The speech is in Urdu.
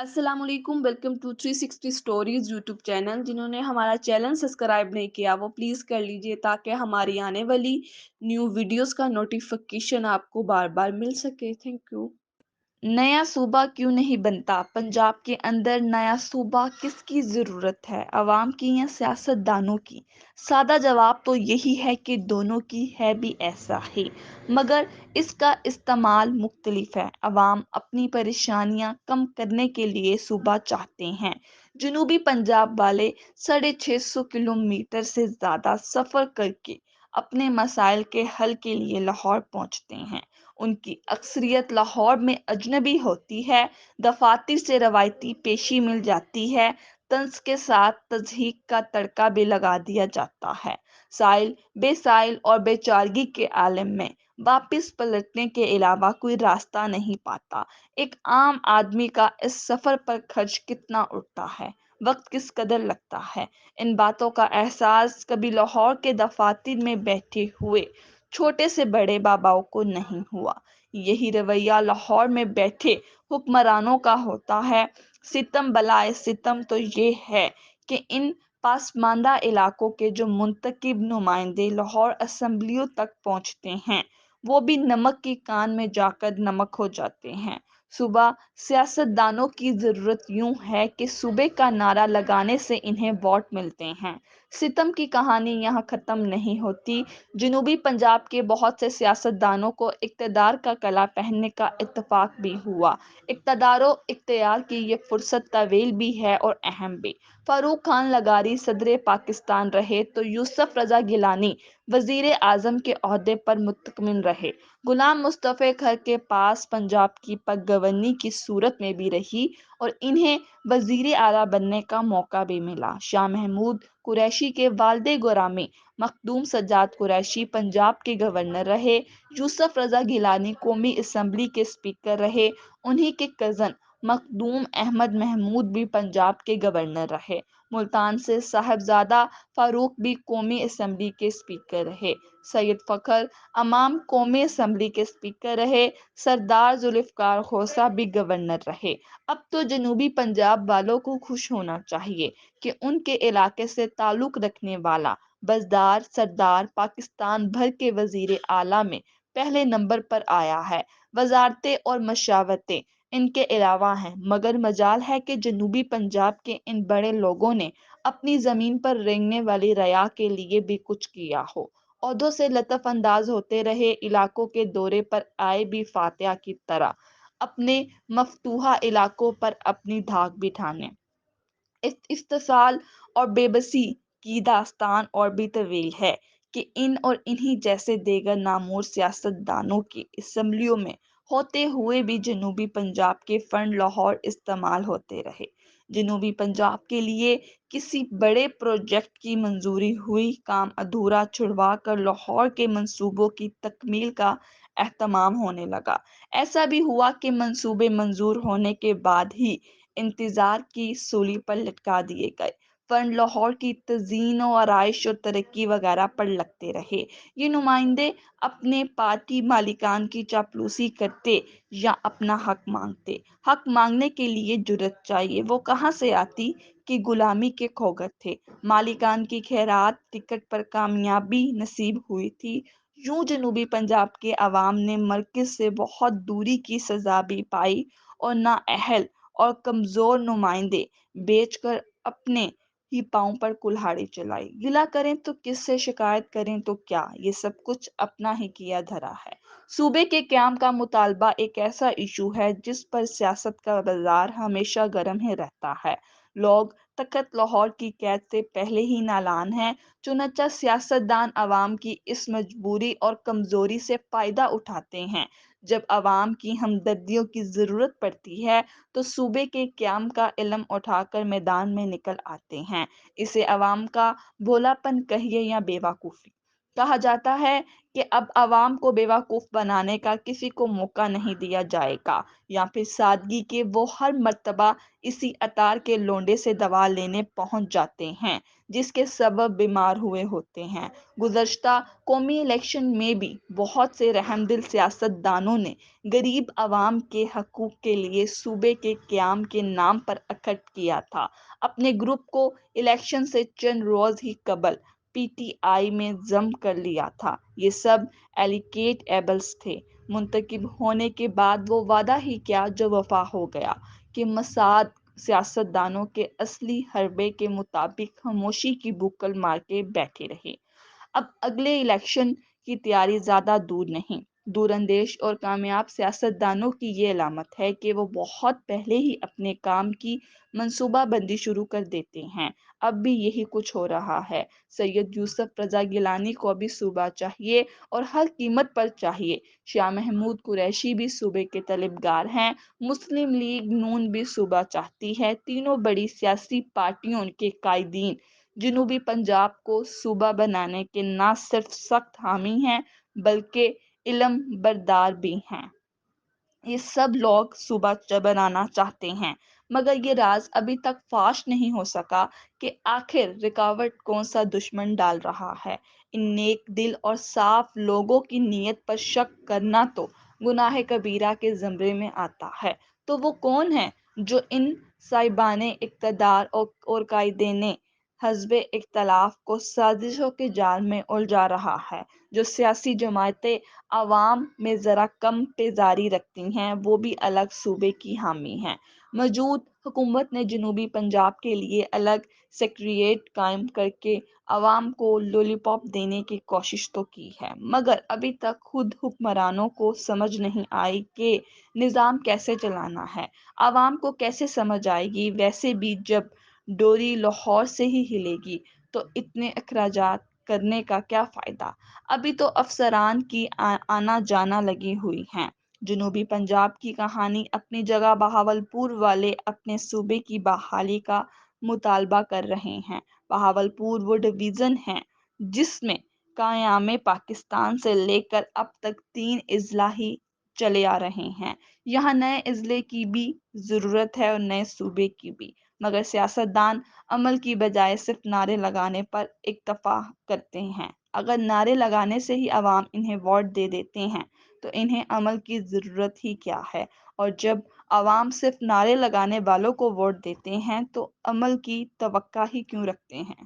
السلام علیکم، welcome to 360 stories YouTube channel. جنہوں نے ہمارا چینل سبسکرائب نہیں کیا وہ پلیز کر لیجئے تاکہ ہماری آنے والی نیو ویڈیوز کا نوٹیفیکیشن آپ کو بار بار مل سکے۔ Thank you. نیا صوبہ کیوں نہیں بنتا؟ پنجاب کے اندر نیا صوبہ کس کی ضرورت ہے، عوام کی یا سیاست دانوں کی؟ سادہ جواب تو یہی ہے کہ دونوں کی ہے بھی ایسا ہی، مگر اس کا استعمال مختلف ہے۔ عوام اپنی پریشانیاں کم کرنے کے لیے صوبہ چاہتے ہیں۔ جنوبی پنجاب والے 650 کلومیٹر سے زیادہ سفر کر کے اپنے مسائل کے حل کے لیے لاہور پہنچتے ہیں۔ ان کی اکثریت لاہور میں اجنبی ہوتی ہے، دفاتر سے روایتی پیشی مل جاتی ہے، طنز کے ساتھ تضحیک کا تڑکا بھی لگا دیا جاتا ہے۔ سائل بے سائل اور بے چارگی کے عالم میں واپس پلٹنے کے علاوہ کوئی راستہ نہیں پاتا۔ ایک عام آدمی کا اس سفر پر خرچ کتنا اٹھتا ہے، وقت کس قدر لگتا ہے، ان باتوں کا احساس کبھی لاہور کے دفاتر میں بیٹھے ہوئے چھوٹے سے بڑے باباؤں کو نہیں ہوا۔ یہی رویہ لاہور میں بیٹھے حکمرانوں کا ہوتا ہے۔ ستم بلائے ستم تو یہ ہے کہ ان پسماندہ علاقوں کے جو منتخب نمائندے لاہور اسمبلیوں تک پہنچتے ہیں وہ بھی نمک کی کان میں جا کر نمک ہو جاتے ہیں۔ صوبہ سیاست دانوں کی ضرورت یوں ہے کہ صوبے کا نعرہ لگانے سے انہیں ووٹ ملتے ہیں۔ ستم کی کہانی یہاں ختم نہیں ہوتی۔ جنوبی پنجاب کے بہت سے سیاست دانوں کو اقتدار کا کلا پہننے کا اتفاق بھی ہوا۔ اقتدار و اختیار کی یہ فرصت طویل بھی ہے اور اہم بھی۔ فاروق خان لغاری صدر پاکستان رہے تو یوسف رضا گیلانی وزیر اعظم کے عہدے پر مطمئن رہے۔ غلام مصطفی کھر کے پاس پنجاب کی پگ گورنی کی صورت میں بھی رہی اور انہیں وزیر اعلیٰ بننے کا موقع بھی ملا۔ شاہ محمود قریشی کے والد گرامی مخدوم سجاد قریشی پنجاب کے گورنر رہے۔ یوسف رضا گیلانی قومی اسمبلی کے اسپیکر رہے۔ انہی کے کزن مخدوم احمد محمود بھی پنجاب کے گورنر رہے۔ ملتان سے صاحبزادہ فاروق بھی قومی اسمبلی کے اسپیکر رہے۔ سید فخر امام قومی اسمبلی کے اسپیکر رہے۔ سردار ذوالفقار کھوسہ بھی گورنر رہے۔ اب تو جنوبی پنجاب والوں کو خوش ہونا چاہیے کہ ان کے علاقے سے تعلق رکھنے والا بزدار سردار پاکستان بھر کے وزیر اعلیٰ میں پہلے نمبر پر آیا ہے۔ وزارتیں اور مشاورتیں ان کے علاوہ ہیں، مگر مجال ہے کہ جنوبی پنجاب کے ان بڑے لوگوں نے اپنی زمین پر رینگنے والی رعایا کے لیے بھی کچھ کیا ہو۔ عہدوں سے لطف انداز ہوتے رہے، علاقوں کے دورے پر آئے بھی فاتحہ کی طرح اپنے مفتوحہ علاقوں پر اپنی دھاک بٹھانے۔ استحصال اور بے بسی کی داستان اور بھی طویل ہے کہ ان اور انہی جیسے دیگر نامور سیاست دانوں کی اسمبلیوں میں ہوتے ہوئے بھی جنوبی پنجاب کے فنڈ لاہور استعمال ہوتے رہے۔ جنوبی پنجاب کے لیے کسی بڑے پروجیکٹ کی منظوری ہوئی، کام ادھورا چھڑوا کر لاہور کے منصوبوں کی تکمیل کا اہتمام ہونے لگا۔ ایسا بھی ہوا کہ منصوبے منظور ہونے کے بعد ہی انتظار کی سولی پر لٹکا دیے گئے۔ فنڈ لاہور کی تزئین و آرائش اور ترقی وغیرہ پر لگتے رہے۔ یہ نمائندے اپنے پارٹی مالکان کی چاپلوسی کرتے یا اپنا حق مانگتے؟ حق مانگنے کے لیے جرأت چاہیے، وہ کہاں سے آتی کہ غلامی کے کھوگر تھے، مالکان کی خیرات ٹکٹ پر کامیابی نصیب ہوئی تھی۔ یوں جنوبی پنجاب کے عوام نے مرکز سے بہت دوری کی سزا بھی پائی اور نااہل اور کمزور نمائندے بیچ کر اپنے ہی پاؤں پر کلہاڑی چلائی۔ گلہ کریں تو کس سے، شکایت کریں تو کیا، یہ سب کچھ اپنا ہی کیا دھرا ہے۔ صوبے کے قیام کا مطالبہ ایک ایسا ایشو ہے جس پر سیاست کا بازار ہمیشہ گرم ہی رہتا ہے۔ لوگ تخت لاہور کی قید سے پہلے ہی نالان ہیں، چنانچہ سیاست دان عوام کی اس مجبوری اور کمزوری سے فائدہ اٹھاتے ہیں۔ جب عوام کی ہمدردیوں کی ضرورت پڑتی ہے تو صوبے کے قیام کا علم اٹھا کر میدان میں نکل آتے ہیں۔ اسے عوام کا بھولا پن کہیے یا بے وقوفی۔ کہا جاتا ہے کہ اب عوام کو بیوقوف بنانے کا کسی کو موقع نہیں دیا جائے گا، یا پھر سادگی کے وہ ہر مرتبہ اسی اطار کے لونڈے سے دوا لینے پہنچ جاتے ہیں جس کے سبب بیمار ہوئے ہوتے ہیں۔ گزشتہ قومی الیکشن میں بھی بہت سے رحم دل سیاست دانوں نے غریب عوام کے حقوق کے لیے صوبے کے قیام کے نام پر اکٹھ کیا تھا۔ اپنے گروپ کو الیکشن سے چند روز ہی قبل پی ٹی آئی میں ضم کر لیا تھا۔ یہ سب ایلیگیٹ ایبلز تھے۔ منتخب ہونے کے بعد وہ وعدہ ہی کیا جو وفا ہو گیا کہ مساعد سیاست دانوں کے اصلی حربے کے مطابق خاموشی کی بوکل مار کے بیٹھے رہے۔ اب اگلے الیکشن کی تیاری زیادہ دور نہیں۔ دور اندیش اور کامیاب سیاستدانوں کی یہ علامت ہے کہ وہ بہت پہلے ہی اپنے کام کی منصوبہ بندی شروع کر دیتے ہیں۔ اب بھی یہی کچھ ہو رہا ہے۔ سید یوسف رضا گیلانی کو بھی صوبہ چاہیے اور ہر قیمت پر چاہیے۔ شاہ محمود قریشی بھی صوبے کے طلبگار ہیں۔ مسلم لیگ نون بھی صوبہ چاہتی ہے۔ تینوں بڑی سیاسی پارٹیوں کے قائدین جنوبی پنجاب کو صوبہ بنانے کے نہ صرف سخت حامی ہیں بلکہ علم بردار بھی ہیں۔ یہ سب لوگ صوبہ بنانا چاہتے ہیں، مگر یہ راز ابھی تک فاش نہیں ہو سکا کہ آخر رکاوٹ کون سا دشمن ڈال رہا ہے۔ ان نیک دل اور صاف لوگوں کی نیت پر شک کرنا تو گناہ کبیرہ کے زمرے میں آتا ہے۔ تو وہ کون ہے جو ان صاحبان اقتدار اور قائدین حزب اختلاف کو سازشوں کے جال میں الجھا رہا ہے؟ جو سیاسی جماعتیں عوام میں ذرا کم پیزاری رکھتی ہیں وہ بھی الگ صوبے کی حامی ہیں۔ موجود حکومت نے جنوبی پنجاب کے لیے الگ سیکریٹریٹ قائم کر کے عوام کو لولی پاپ دینے کی کوشش تو کی ہے، مگر ابھی تک خود حکمرانوں کو سمجھ نہیں آئی کہ نظام کیسے چلانا ہے۔ عوام کو کیسے سمجھ آئے گی؟ ویسے بھی جب ڈوری لاہور سے ہی ہلے گی تو اتنے اخراجات کرنے کا کیا فائدہ؟ ابھی تو افسران کی آنا جانا لگی ہوئی ہیں۔ جنوبی پنجاب کی کہانی اپنی جگہ، بہاولپور والے اپنے صوبے کی بحالی کا مطالبہ کر رہے ہیں۔ بہاولپور وہ ڈویژن ہے جس میں قیام پاکستان سے لے کر اب تک 3 اضلاع ہی چلے آ رہے ہیں۔ یہاں نئے اضلاع کی بھی ضرورت ہے اور نئے صوبے کی بھی، مگر سیاستدان عمل کی بجائے صرف نعرے لگانے پر اکتفا کرتے ہیں۔ اگر نعرے لگانے سے ہی عوام انہیں ووٹ دے دیتے ہیں تو انہیں عمل کی ضرورت ہی کیا ہے؟ اور جب عوام صرف نعرے لگانے والوں کو ووٹ دیتے ہیں تو عمل کی توقع ہی کیوں رکھتے ہیں؟